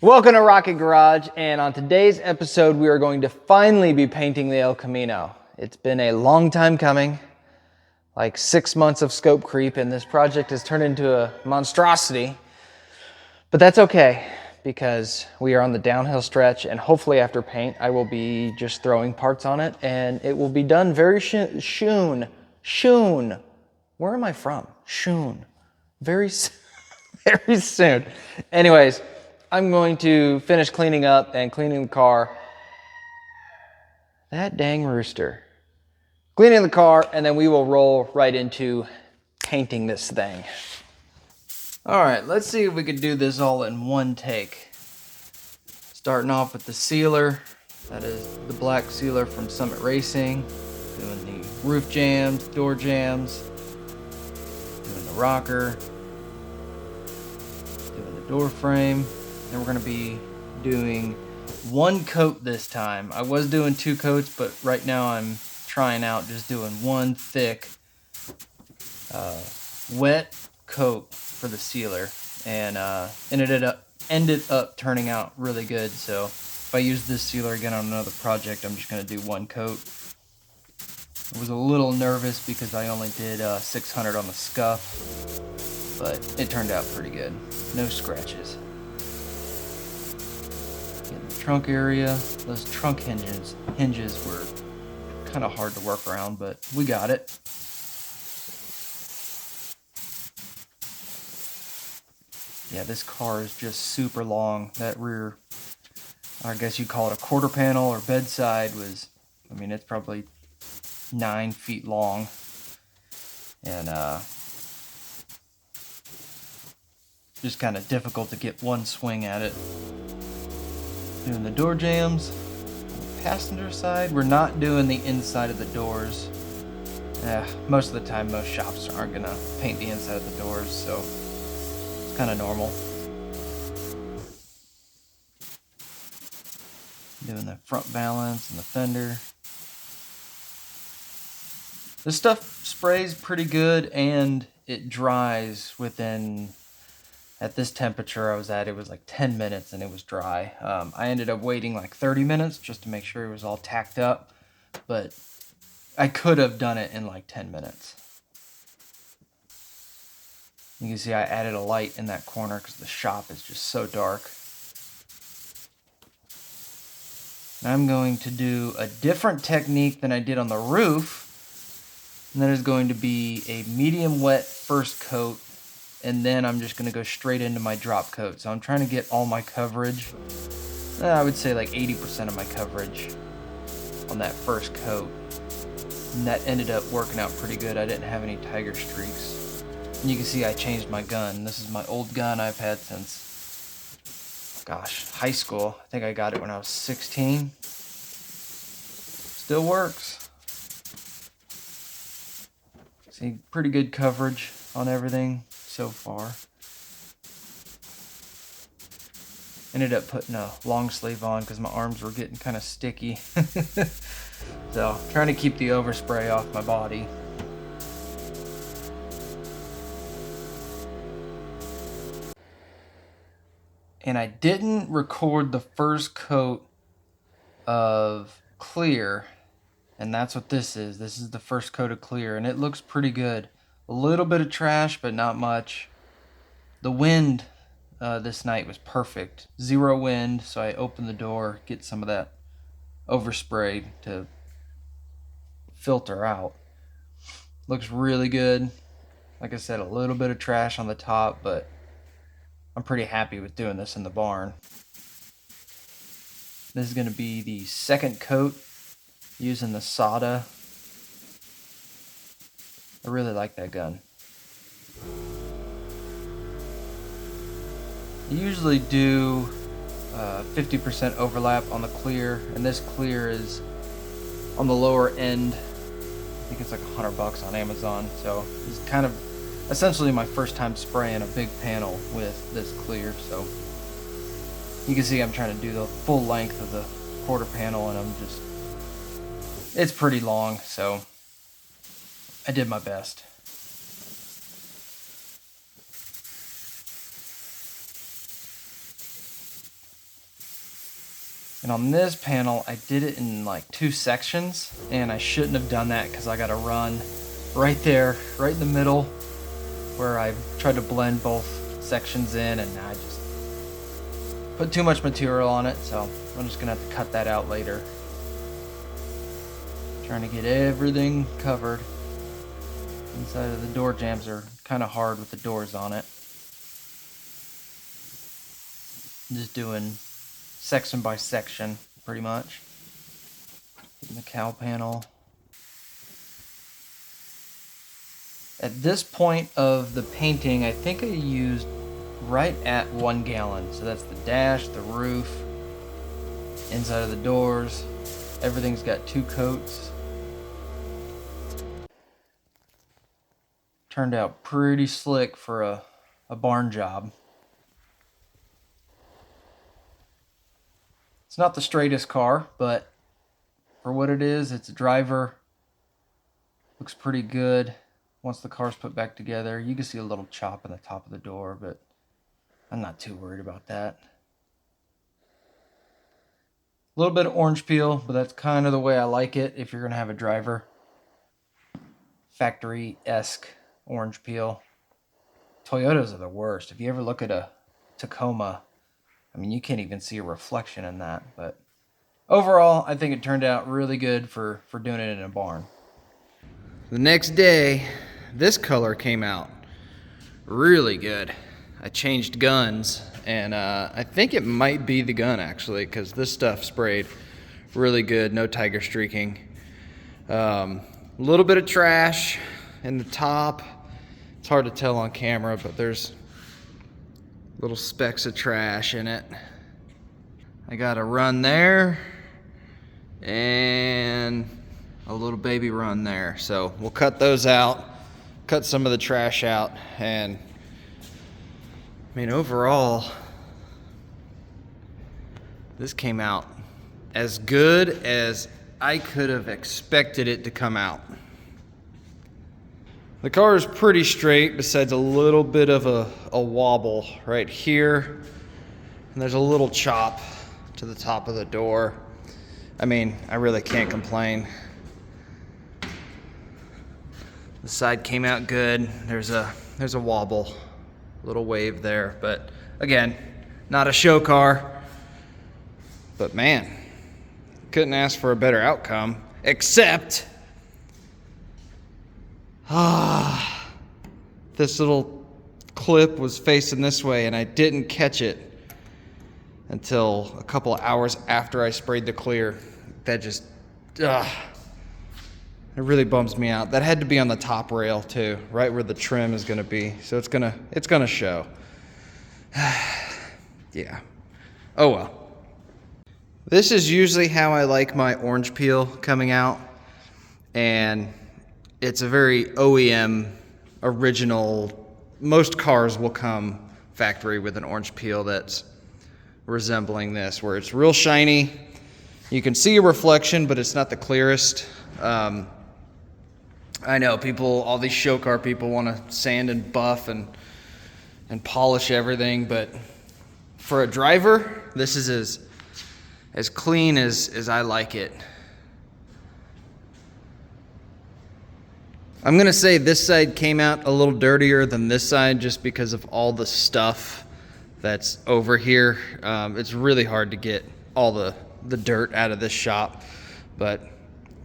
Welcome to Rockit Garage, and on today's episode we are going to finally be painting the El Camino. It's been a long time coming, like 6 months of scope creep, and this project has turned into a monstrosity. But that's okay, because we are on the downhill stretch, and hopefully after paint I will be just throwing parts on it, and it will be done very soon. Where am I from? Soon. Very very soon. Anyways, I'm going to finish cleaning up and cleaning the car. That dang rooster. Cleaning the car, and then we will roll right into painting this thing. All right, let's see if we could do this all in one take. Starting off with the sealer. That is the black sealer from Summit Racing. Doing the roof jams, door jams. Doing the rocker. Doing the door frame. And we're going to be doing one coat this time. I was doing 2 coats, but right now I'm trying out just doing one thick wet coat for the sealer, and ended up turning out really good. So if I use this sealer again on another project, I'm just going to do one coat. I was a little nervous because I only did 600 on the scuff, but it turned out pretty good. No scratches. In the trunk area, those trunk hinges were kind of hard to work around, but we got it. Yeah, this car is just super long. That rear, I guess you'd call it a quarter panel or bedside, was, I mean, it's probably 9 feet long. And just kind of difficult to get one swing at it. Doing the door jams. On the passenger side, we're not doing the inside of the doors. Most of the time, most shops aren't gonna paint the inside of the doors, so it's kind of normal. Doing the front balance and the fender. This stuff sprays pretty good, and it dries within, at this temperature I was at, it was like 10 minutes and it was dry. I ended up waiting like 30 minutes just to make sure it was all tacked up, but I could have done it in like 10 minutes. You can see I added a light in that corner because the shop is just so dark. I'm going to do a different technique than I did on the roof, and that is going to be a medium wet first coat, and then I'm just going to go straight into my drop coat. So I'm trying to get all my coverage, I would say like 80% of my coverage on that first coat, and that ended up working out pretty good. I didn't have any tiger streaks. And you can see I changed my gun. This is my old gun I've had since, gosh, high school. I think I got it when I was 16. Still works. See, pretty good coverage on everything so far. Ended up putting a long sleeve on because my arms were getting kind of sticky. So, trying to keep the overspray off my body. And I didn't record the first coat of clear, and that's what this is. This is the first coat of clear, and it looks pretty good. A little bit of trash, but not much. The wind this night was perfect. 0 wind, so I opened the door, get some of that overspray to filter out. Looks really good. Like I said, a little bit of trash on the top, but I'm pretty happy with doing this in the barn. This is going to be the second coat using the Sada. I really like that gun. I usually do 50% overlap on the clear, and this clear is on the lower end. I think it's like $100 on Amazon, so it's kind of essentially my first time spraying a big panel with this clear. So you can see I'm trying to do the full length of the quarter panel, and it's pretty long, so I did my best. And on this panel, I did it in like 2 sections, and I shouldn't have done that because I got to run right there, right in the middle, where I tried to blend both sections in, and I just put too much material on it, so I'm just gonna have to cut that out later. Trying to get everything covered. Inside of the door jambs are kind of hard with the doors on it. I'm just doing section by section, pretty much. In the cowl panel. At this point of the painting, I think I used right at 1 gallon. So that's the dash, the roof, inside of the doors. Everything's got 2 coats. Turned out pretty slick for a barn job. It's not the straightest car, but for what it is, it's a driver. Looks pretty good once the car's put back together. You can see a little chop in the top of the door, but I'm not too worried about that. A little bit of orange peel, but that's kind of the way I like it if you're going to have a driver. Factory-esque orange peel. Toyotas are the worst. If you ever look at a Tacoma, I mean, you can't even see a reflection in that. But overall, I think it turned out really good for doing it in a barn. The next day, this color came out really good. I changed guns, and I think it might be the gun, actually, because this stuff sprayed really good, no tiger streaking. A little bit of trash in the top. It's hard to tell on camera, but there's little specks of trash in it. I got a run there and a little baby run there. So we'll cut those out, cut some of the trash out, and I mean, overall, this came out as good as I could have expected it to come out. The car is pretty straight, besides a little bit of a wobble right here. And there's a little chop to the top of the door. I mean, I really can't complain. The side came out good. There's a wobble, little wave there. But again, not a show car. But man, couldn't ask for a better outcome, except this little clip was facing this way, and I didn't catch it until a couple of hours after I sprayed the clear. That just, it really bums me out. That had to be on the top rail too, right where the trim is gonna be. So it's gonna show. Yeah. Oh well. This is usually how I like my orange peel coming out, and it's a very OEM original. Most cars will come factory with an orange peel that's resembling this, where it's real shiny. You can see a reflection, but it's not the clearest. I know people, all these show car people, want to sand and buff and polish everything, but for a driver, this is as clean as I like it. I'm gonna say this side came out a little dirtier than this side just because of all the stuff that's over here. It's really hard to get all the dirt out of this shop, but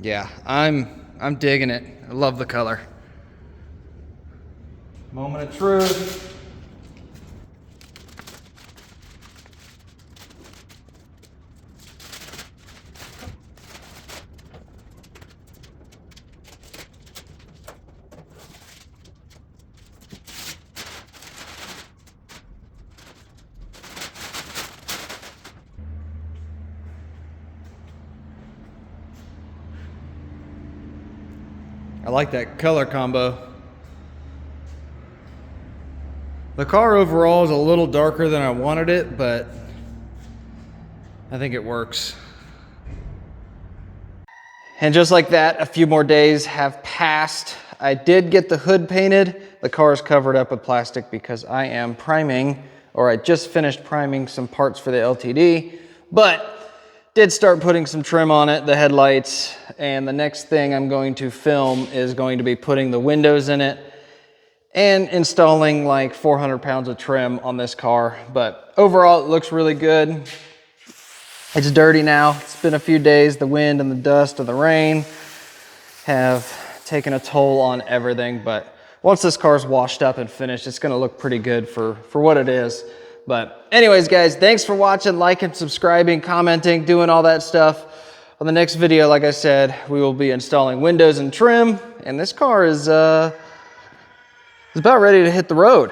yeah, I'm digging it. I love the color. Moment of truth. I like that color combo. The car overall is a little darker than I wanted it, but I think it works. And just like that, a few more days have passed. I did get the hood painted. The car is covered up with plastic because I am priming, or I just finished priming some parts for the LTD, but did start putting some trim on it, the headlights, and the next thing I'm going to film is going to be putting the windows in it and installing like 400 pounds of trim on this car. But overall, it looks really good. It's dirty now. It's been a few days. The wind and the dust and the rain have taken a toll on everything, but once this car's washed up and finished, it's gonna look pretty good for what it is. But anyways, guys, thanks for watching, liking, subscribing, commenting, doing all that stuff. On the next video, like I said, we will be installing windows and trim, and this car is about ready to hit the road.